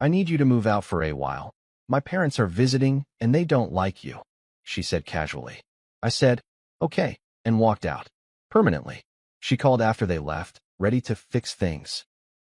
I need you to move out for a while. My parents are visiting and they don't like you, she said casually. I said, okay, and walked out. Permanently. She called after they left, ready to fix things.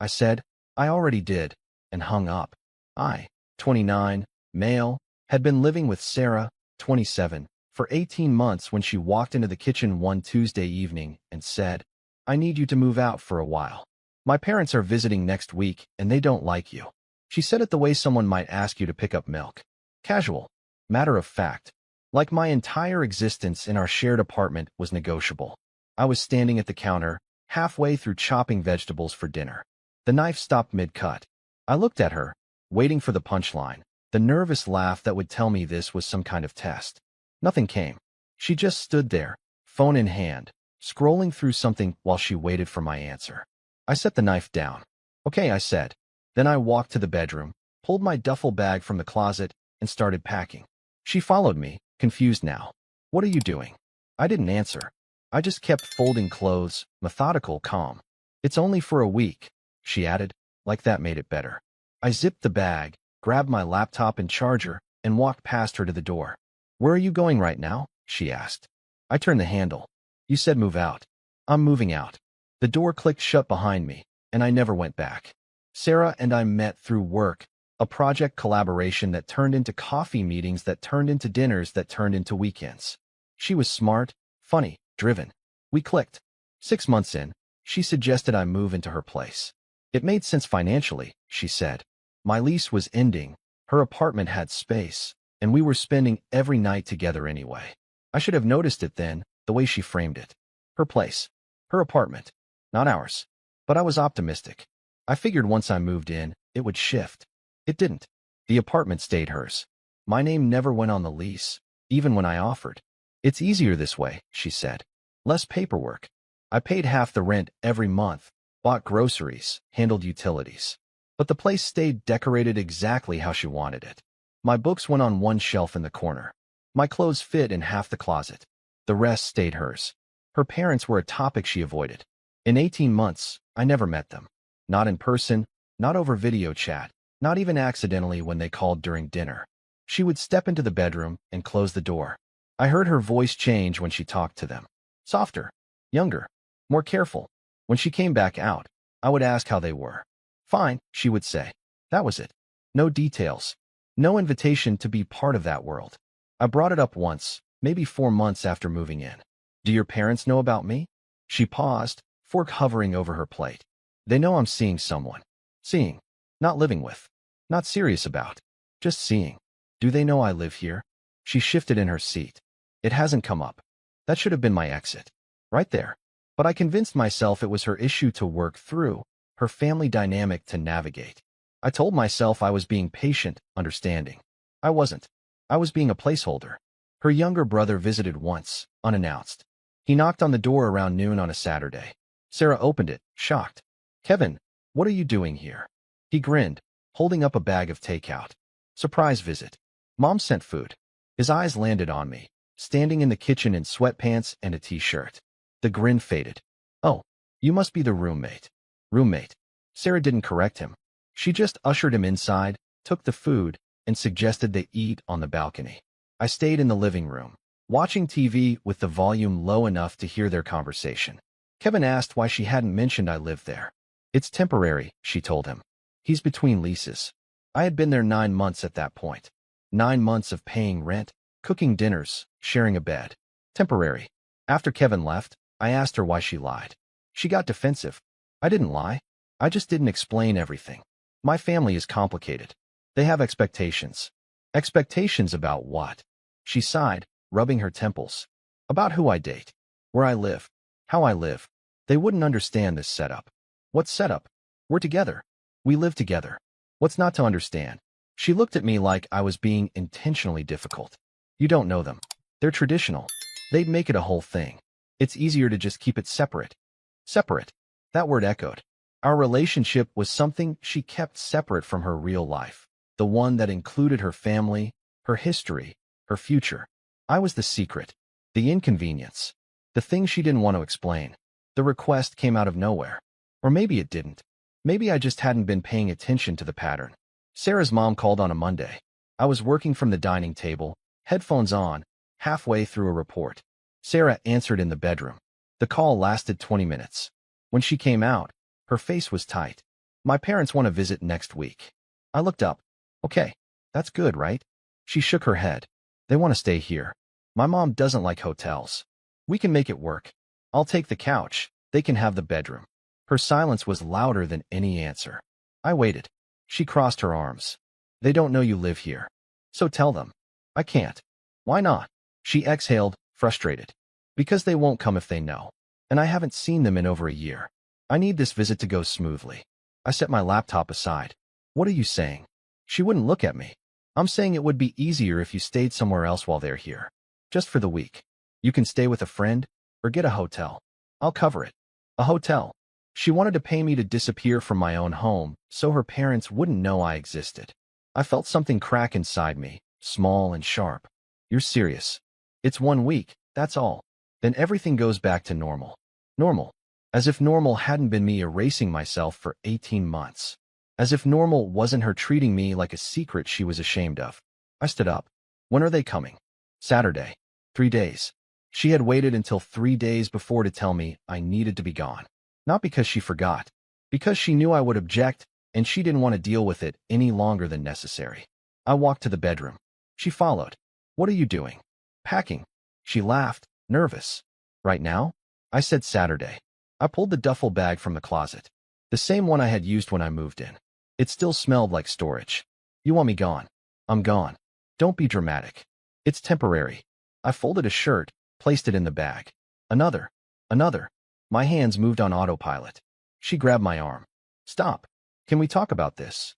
I said, I already did, and hung up. I, 29, male, had been living with Sarah, 27, for 18 months when she walked into the kitchen one Tuesday evening and said, I need you to move out for a while. My parents are visiting next week and they don't like you. She said it the way someone might ask you to pick up milk. Casual. Matter of fact. Like my entire existence in our shared apartment was negotiable. I was standing at the counter, halfway through chopping vegetables for dinner. The knife stopped mid-cut. I looked at her, waiting for the punchline, the nervous laugh that would tell me this was some kind of test. Nothing came. She just stood there, phone in hand, scrolling through something while she waited for my answer. I set the knife down. Okay, I said. Then I walked to the bedroom, pulled my duffel bag from the closet, and started packing. She followed me, confused now. What are you doing? I didn't answer. I just kept folding clothes, methodical, calm. It's only for a week, she added, like that made it better. I zipped the bag, grabbed my laptop and charger, and walked past her to the door. Where are you going right now? She asked. I turned the handle. You said move out. I'm moving out. The door clicked shut behind me, and I never went back. Sarah and I met through work, a project collaboration that turned into coffee meetings that turned into dinners that turned into weekends. She was smart, funny, driven. We clicked. 6 months in, she suggested I move into her place. It made sense financially, she said. My lease was ending, her apartment had space, and we were spending every night together anyway. I should have noticed it then, the way she framed it. Her place. Her apartment. Not ours. But I was optimistic. I figured once I moved in, it would shift. It didn't. The apartment stayed hers. My name never went on the lease, even when I offered. It's easier this way, she said. Less paperwork. I paid half the rent every month, bought groceries, handled utilities. But the place stayed decorated exactly how she wanted it. My books went on one shelf in the corner. My clothes fit in half the closet. The rest stayed hers. Her parents were a topic she avoided. In 18 months, I never met them. Not in person, not over video chat, not even accidentally when they called during dinner. She would step into the bedroom and close the door. I heard her voice change when she talked to them. Softer, younger, more careful. When she came back out, I would ask how they were. Fine, she would say. That was it. No details. No invitation to be part of that world. I brought it up once, maybe 4 months after moving in. Do your parents know about me? She paused, fork hovering over her plate. They know I'm seeing someone. Seeing. Not living with. Not serious about. Just seeing. Do they know I live here? She shifted in her seat. It hasn't come up. That should have been my exit. Right there. But I convinced myself it was her issue to work through, her family dynamic to navigate. I told myself I was being patient, understanding. I wasn't. I was being a placeholder. Her younger brother visited once, unannounced. He knocked on the door around noon on a Saturday. Sarah opened it, shocked. Kevin, what are you doing here? He grinned, holding up a bag of takeout. Surprise visit. Mom sent food. His eyes landed on me, standing in the kitchen in sweatpants and a t-shirt. The grin faded. Oh, you must be the roommate. Roommate. Sarah didn't correct him. She just ushered him inside, took the food, and suggested they eat on the balcony. I stayed in the living room, watching TV with the volume low enough to hear their conversation. Kevin asked why she hadn't mentioned I lived there. It's temporary, she told him. He's between leases. I had been there 9 months at that point. 9 months of paying rent, cooking dinners, sharing a bed. Temporary. After Kevin left, I asked her why she lied. She got defensive. I didn't lie. I just didn't explain everything. My family is complicated. They have expectations. Expectations about what? She sighed, rubbing her temples. About who I date. Where I live. How I live. They wouldn't understand this setup. What setup? We're together. We live together. What's not to understand? She looked at me like I was being intentionally difficult. You don't know them. They're traditional. They'd make it a whole thing. It's easier to just keep it separate. Separate. That word echoed. Our relationship was something she kept separate from her real life. The one that included her family, her history, her future. I was the secret. The inconvenience. The thing she didn't want to explain. The request came out of nowhere. Or maybe it didn't. Maybe I just hadn't been paying attention to the pattern. Sarah's mom called on a Monday. I was working from the dining table, headphones on, halfway through a report. Sarah answered in the bedroom. The call lasted 20 minutes. When she came out, her face was tight. My parents want to visit next week. I looked up. Okay, that's good, right? She shook her head. They want to stay here. My mom doesn't like hotels. We can make it work. I'll take the couch. They can have the bedroom. Her silence was louder than any answer. I waited. She crossed her arms. They don't know you live here. So tell them. I can't. Why not? She exhaled, frustrated. Because they won't come if they know. And I haven't seen them in over a year. I need this visit to go smoothly. I set my laptop aside. What are you saying? She wouldn't look at me. I'm saying it would be easier if you stayed somewhere else while they're here. Just for the week. You can stay with a friend, or get a hotel. I'll cover it. A hotel. She wanted to pay me to disappear from my own home, so her parents wouldn't know I existed. I felt something crack inside me, small and sharp. You're serious. It's 1 week, that's all. Then everything goes back to normal. Normal. As if normal hadn't been me erasing myself for 18 months. As if normal wasn't her treating me like a secret she was ashamed of. I stood up. When are they coming? Saturday. 3 days. She had waited until 3 days before to tell me I needed to be gone. Not because she forgot. Because she knew I would object, and she didn't want to deal with it any longer than necessary. I walked to the bedroom. She followed. What are you doing? Packing. She laughed, nervous. Right now? I said Saturday. I pulled the duffel bag from the closet. The same one I had used when I moved in. It still smelled like storage. You want me gone? I'm gone. Don't be dramatic. It's temporary. I folded a shirt, placed it in the bag. Another. My hands moved on autopilot. She grabbed my arm. Stop. Can we talk about this?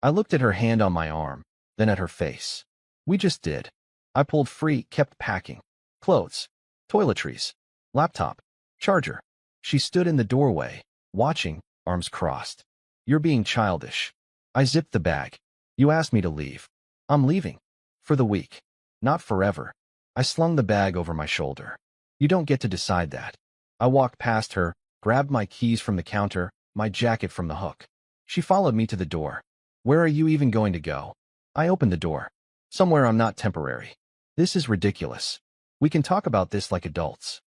I looked at her hand on my arm, then at her face. We just did. I pulled free, kept packing. Clothes. Toiletries. Laptop. Charger. She stood in the doorway, watching, arms crossed. You're being childish. I zipped the bag. You asked me to leave. I'm leaving. For the week. Not forever. I slung the bag over my shoulder. You don't get to decide that. I walked past her, grabbed my keys from the counter, my jacket from the hook. She followed me to the door. Where are you even going to go? I opened the door. Somewhere I'm not temporary. This is ridiculous. We can talk about this like adults.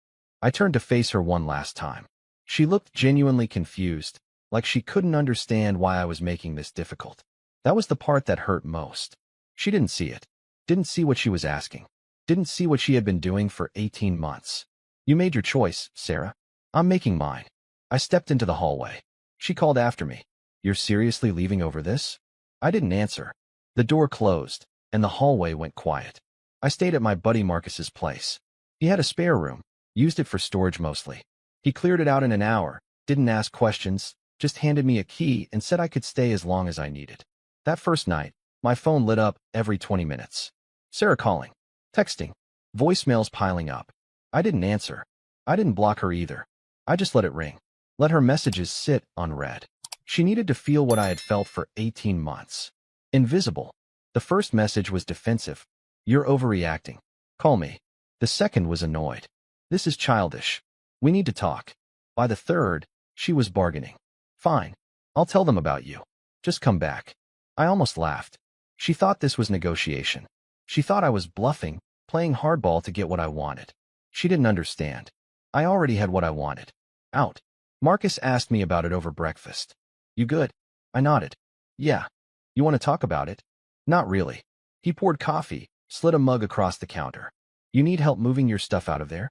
I turned to face her one last time. She looked genuinely confused, like she couldn't understand why I was making this difficult. That was the part that hurt most. She didn't see it. Didn't see what she was asking. Didn't see what she had been doing for 18 months. You made your choice, Sarah. I'm making mine. I stepped into the hallway. She called after me. You're seriously leaving over this? I didn't answer. The door closed, and the hallway went quiet. I stayed at my buddy Marcus's place. He had a spare room, used it for storage mostly. He cleared it out in an hour, didn't ask questions, just handed me a key and said I could stay as long as I needed. That first night, my phone lit up every 20 minutes. Sarah calling, texting, voicemails piling up. I didn't answer. I didn't block her either. I just let it ring. Let her messages sit unread. She needed to feel what I had felt for 18 months. Invisible. The first message was defensive. You're overreacting. Call me. The second was annoyed. This is childish. We need to talk. By the third, she was bargaining. Fine. I'll tell them about you. Just come back. I almost laughed. She thought this was negotiation. She thought I was bluffing, playing hardball to get what I wanted. She didn't understand. I already had what I wanted. Out. Marcus asked me about it over breakfast. You good? I nodded. Yeah. You want to talk about it? Not really. He poured coffee, slid a mug across the counter. You need help moving your stuff out of there?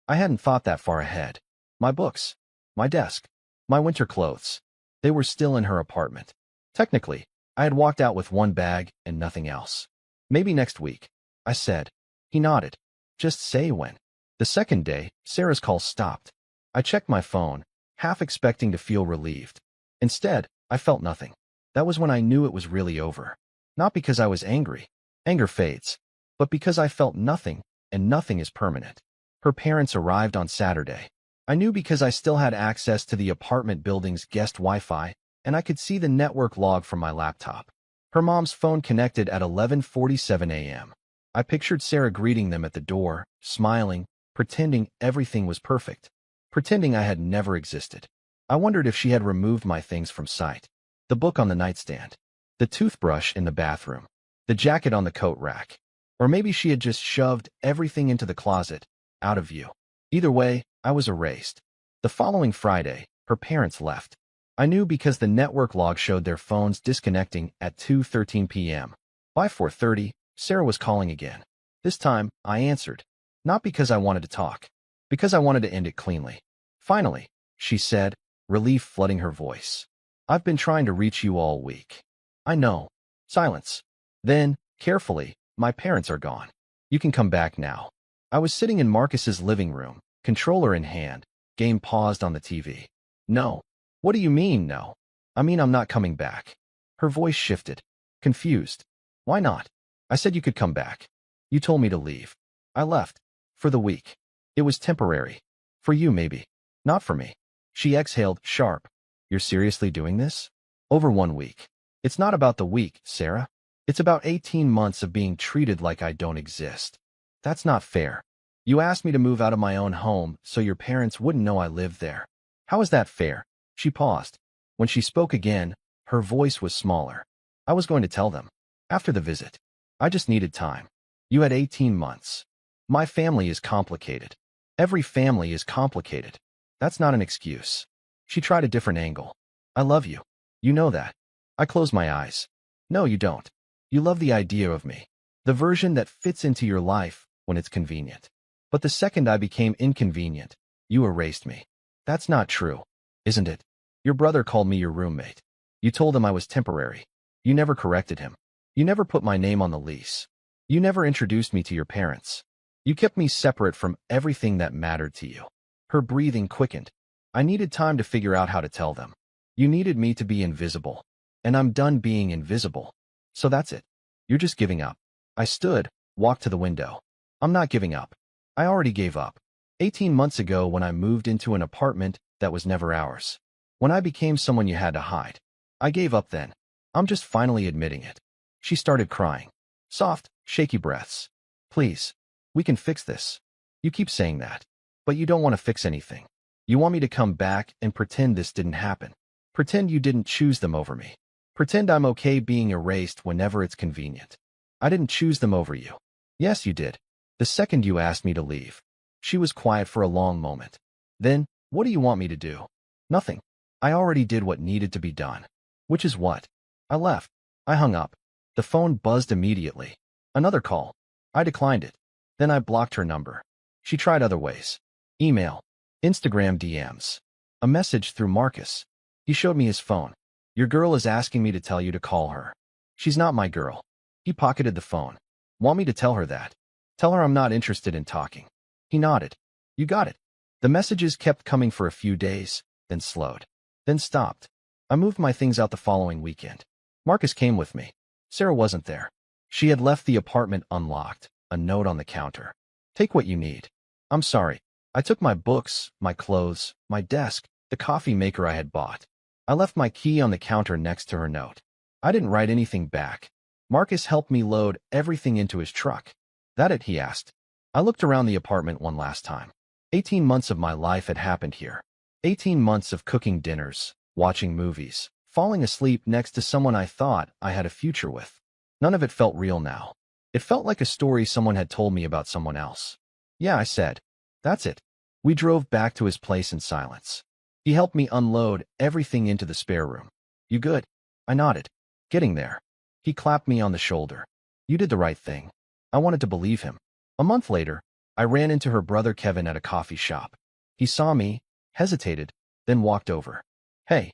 I hadn't thought that far ahead. My books. My desk. My winter clothes. They were still in her apartment. Technically, I had walked out with one bag and nothing else. Maybe next week, I said. He nodded. Just say when. The second day, Sarah's call stopped. I checked my phone, half expecting to feel relieved. Instead, I felt nothing. That was when I knew it was really over. Not because I was angry. Anger fades. But because I felt nothing, and nothing is permanent. Her parents arrived on Saturday. I knew because I still had access to the apartment building's guest Wi-Fi, and I could see the network log from my laptop. Her mom's phone connected at 11:47 a.m. I pictured Sarah greeting them at the door, smiling, pretending everything was perfect. Pretending I had never existed. I wondered if she had removed my things from sight. The book on the nightstand. the toothbrush in the bathroom, the jacket on the coat rack. Or maybe she had just shoved everything into the closet, out of view. Either way, I was erased. The following Friday, her parents left. I knew because the network log showed their phones disconnecting at 2:13 p.m. By 4:30, Sarah was calling again. This time, I answered. Not because I wanted to talk. Because I wanted to end it cleanly. Finally, she said, relief flooding her voice. I've been trying to reach you all week. I know. Silence. Then, carefully, my parents are gone. You can come back now. I was sitting in Marcus's living room, controller in hand, game paused on the TV. No. What do you mean, no? I mean I'm not coming back. Her voice shifted. Confused. Why not? I said you could come back. You told me to leave. I left. For the week. It was temporary. For you, maybe. Not for me. She exhaled, sharp. You're seriously doing this? Over 1 week. It's not about the week, Sarah. It's about 18 months of being treated like I don't exist. That's not fair. You asked me to move out of my own home so your parents wouldn't know I lived there. How is that fair? She paused. When she spoke again, her voice was smaller. I was going to tell them. After the visit. I just needed time. You had 18 months. My family is complicated. Every family is complicated. That's not an excuse. She tried a different angle. I love you. You know that. I closed my eyes. No, you don't. You love the idea of me. The version that fits into your life when it's convenient. But the second I became inconvenient, you erased me. That's not true, isn't it? Your brother called me your roommate. You told him I was temporary. You never corrected him. You never put my name on the lease. You never introduced me to your parents. You kept me separate from everything that mattered to you. Her breathing quickened. I needed time to figure out how to tell them. You needed me to be invisible. And I'm done being invisible. So that's it. You're just giving up. I stood, walked to the window. I'm not giving up. I already gave up. 18 months ago when I moved into an apartment that was never ours. When I became someone you had to hide. I gave up then. I'm just finally admitting it. She started crying. Soft, shaky breaths. Please. We can fix this. You keep saying that. But you don't want to fix anything. You want me to come back and pretend this didn't happen. Pretend you didn't choose them over me. Pretend I'm okay being erased whenever it's convenient. I didn't choose them over you. Yes, you did. The second you asked me to leave. She was quiet for a long moment. Then, what do you want me to do? Nothing. I already did what needed to be done. Which is what? I left. I hung up. The phone buzzed immediately. Another call. I declined it. Then I blocked her number. She tried other ways. Email. Instagram DMs. A message through Marcus. He showed me his phone. Your girl is asking me to tell you to call her. She's not my girl. He pocketed the phone. Want me to tell her that? Tell her I'm not interested in talking. He nodded. You got it. The messages kept coming for a few days, then slowed. Then stopped. I moved my things out the following weekend. Marcus came with me. Sarah wasn't there. She had left the apartment unlocked, a note on the counter. Take what you need. I'm sorry. I took my books, my clothes, my desk, the coffee maker I had bought. I left my key on the counter next to her note. I didn't write anything back. Marcus helped me load everything into his truck. That it? He asked. I looked around the apartment one last time. 18 months of my life had happened here. 18 months of cooking dinners, watching movies, falling asleep next to someone I thought I had a future with. None of it felt real now. It felt like a story someone had told me about someone else. Yeah, I said. That's it. We drove back to his place in silence. He helped me unload everything into the spare room. You good? I nodded. Getting there. He clapped me on the shoulder. You did the right thing. I wanted to believe him. A month later, I ran into her brother Kevin at a coffee shop. He saw me, hesitated, then walked over. Hey.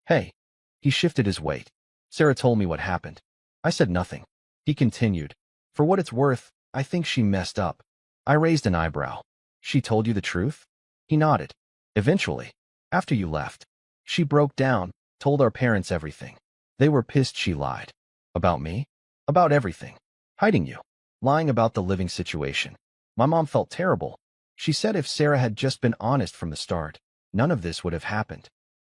Hey. He shifted his weight. Sarah told me what happened. I said nothing. He continued. For what it's worth, I think she messed up. I raised an eyebrow. She told you the truth? He nodded. Eventually. After you left. She broke down, told our parents everything. They were pissed she lied. About me? About everything. Hiding you. Lying about the living situation. My mom felt terrible. She said if Sarah had just been honest from the start, none of this would have happened.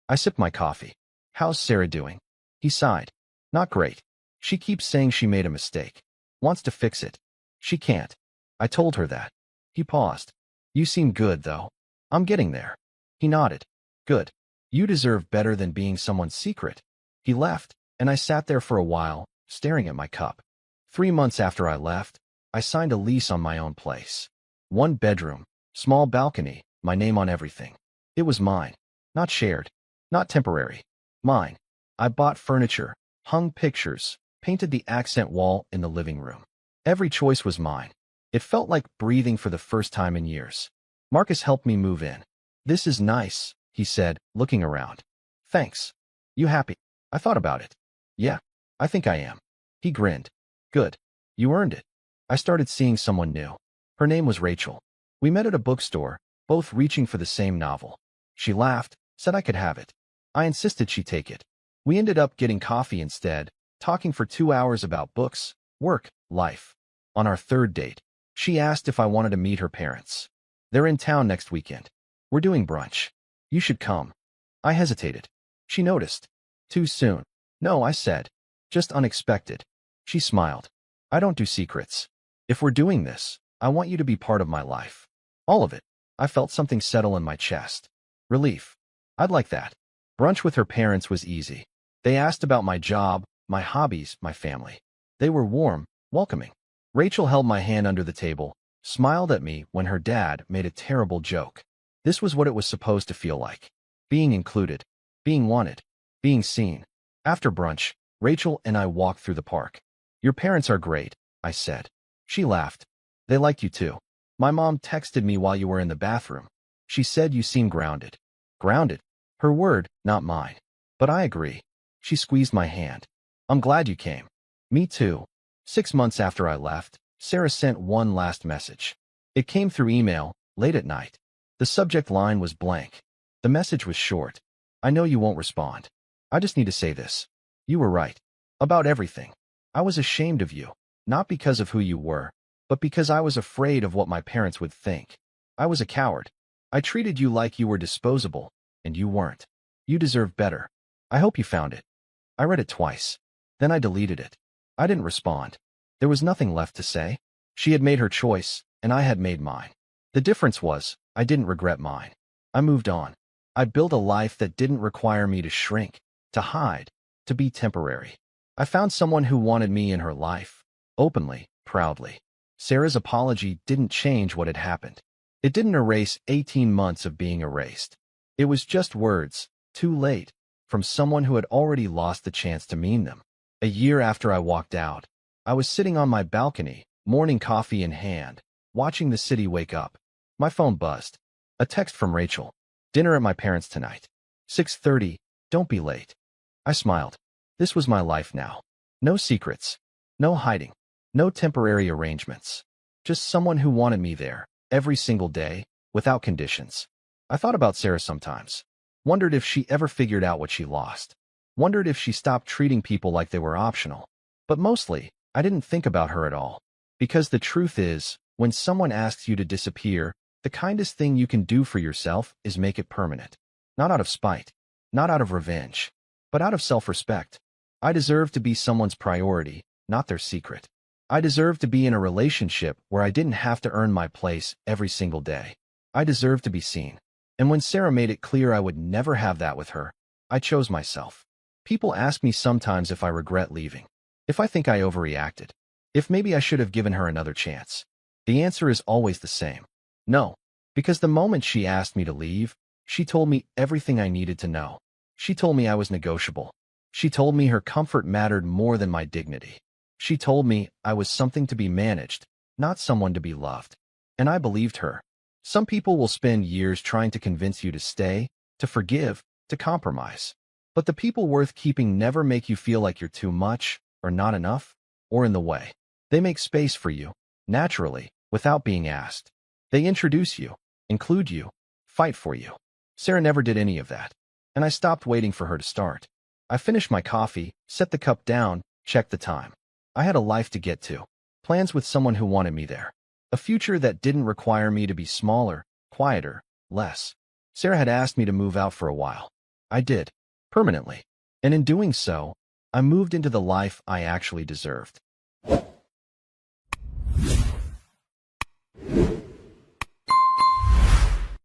I sipped my coffee. How's Sarah doing? He sighed. Not great. She keeps saying she made a mistake. Wants to fix it. She can't. I told her that. He paused. You seem good, though. I'm getting there. He nodded. Good. You deserve better than being someone's secret. He left. And I sat there for a while, staring at my cup. 3 months after I left, I signed a lease on my own place. 1 bedroom, small balcony, my name on everything. It was mine. Not shared. Not temporary. Mine. I bought furniture, hung pictures, painted the accent wall in the living room. Every choice was mine. It felt like breathing for the first time in years. Marcus helped me move in. "This is nice," he said, looking around. "Thanks. You happy?" I thought about it. "Yeah, I think I am." He grinned. "Good. You earned it." I started seeing someone new. Her name was Rachel. We met at a bookstore, both reaching for the same novel. She laughed, said I could have it. I insisted she take it. We ended up getting coffee instead, talking for 2 hours about books, work, life. On our third date, she asked if I wanted to meet her parents. "They're in town next weekend. We're doing brunch. You should come." I hesitated. She noticed. "Too soon." "No," I said. "Just unexpected." She smiled. "I don't do secrets. If we're doing this, I want you to be part of my life. All of it." I felt something settle in my chest. Relief. I'd like that. Brunch with her parents was easy. They asked about my job, my hobbies, my family. They were warm, welcoming. Rachel held my hand under the table, smiled at me when her dad made a terrible joke. This was what it was supposed to feel like. Being included, being wanted, being seen. After brunch, Rachel and I walked through the park. "Your parents are great," I said. She laughed. "They like you too. My mom texted me while you were in the bathroom. She said you seem grounded." Grounded? Her word, not mine. But I agree. She squeezed my hand. "I'm glad you came." "Me too." 6 months after I left, Sarah sent one last message. It came through email, late at night. The subject line was blank. The message was short. "I know you won't respond. I just need to say this. You were right. About everything. I was ashamed of you, not because of who you were, but because I was afraid of what my parents would think. I was a coward. I treated you like you were disposable, and you weren't. You deserve better. I hope you found it." I read it twice. Then I deleted it. I didn't respond. There was nothing left to say. She had made her choice, and I had made mine. The difference was, I didn't regret mine. I moved on. I built a life that didn't require me to shrink, to hide, to be temporary. I found someone who wanted me in her life, openly, proudly. Sarah's apology didn't change what had happened. It didn't erase 18 months of being erased. It was just words, too late, from someone who had already lost the chance to mean them. A year after I walked out, I was sitting on my balcony, morning coffee in hand, watching the city wake up. My phone buzzed. A text from Rachel. "Dinner at my parents' tonight. 6:30, don't be late." I smiled. This was my life now. No secrets. No hiding. No temporary arrangements. Just someone who wanted me there, every single day, without conditions. I thought about Sarah sometimes. Wondered if she ever figured out what she lost. Wondered if she stopped treating people like they were optional. But mostly, I didn't think about her at all. Because the truth is, when someone asks you to disappear, the kindest thing you can do for yourself is make it permanent. Not out of spite. Not out of revenge. But out of self-respect. I deserve to be someone's priority, not their secret. I deserve to be in a relationship where I didn't have to earn my place every single day. I deserve to be seen. And when Sarah made it clear I would never have that with her, I chose myself. People ask me sometimes if I regret leaving. If I think I overreacted. If maybe I should have given her another chance. The answer is always the same. No. Because the moment she asked me to leave, she told me everything I needed to know. She told me I was negotiable. She told me her comfort mattered more than my dignity. She told me I was something to be managed, not someone to be loved. And I believed her. Some people will spend years trying to convince you to stay, to forgive, to compromise. But the people worth keeping never make you feel like you're too much, or not enough, or in the way. They make space for you, naturally, without being asked. They introduce you, include you, fight for you. Sarah never did any of that. And I stopped waiting for her to start. I finished my coffee, set the cup down, checked the time. I had a life to get to. Plans with someone who wanted me there. A future that didn't require me to be smaller, quieter, less. Sarah had asked me to move out for a while. I did. Permanently. And in doing so, I moved into the life I actually deserved.